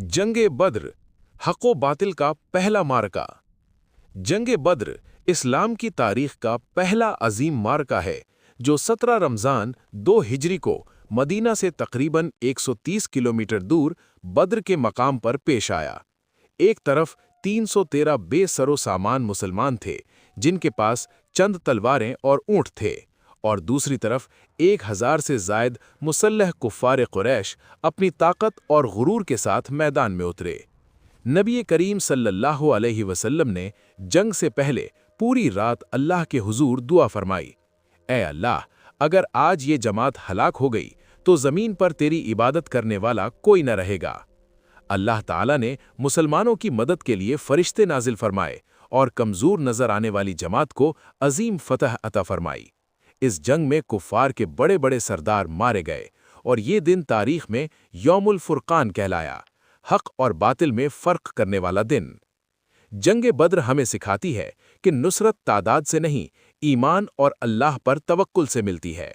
जंग बद्र, हक़ व बातिल का पहला मारका। जंग बद्र इस्लाम की तारीख का पहला अजीम मारका है जो 17 रमज़ान 2 हिजरी को मदीना से तकरीबन 130 किलोमीटर दूर बद्र के मकाम पर पेश आया। एक तरफ 313 बेसरो सामान मुसलमान थे जिनके पास चंद तलवारें और ऊँट थे, और दूसरी तरफ 1000 से ज़ायद मुसल्लह कुफ़ार कुरैश अपनी ताकत और गुरूर के साथ मैदान में उतरे। नबी करीम सल्लल्लाहु अलैहि वसल्लम ने जंग से पहले पूरी रात अल्लाह के हुजूर दुआ फरमाई, ऐ अल्लाह, अगर आज ये जमात हलाक हो गई तो ज़मीन पर तेरी इबादत करने वाला कोई न रहेगा। अल्लाह ताला ने मुसलमानों की मदद के लिए फरिश्ते नाजिल फरमाए और कमज़ोर नज़र आने वाली जमात को अजीम फतह अता फरमाई। इस जंग में कुफ़ार के बड़े बड़े सरदार मारे गए और ये दिन तारीख में यौमुल फुरकान कहलाया, हक़ और बातिल में फ़र्क करने वाला दिन। जंग बद्र हमें सिखाती है कि नुसरत तादाद से नहीं, ईमान और अल्लाह पर तवक्कुल से मिलती है।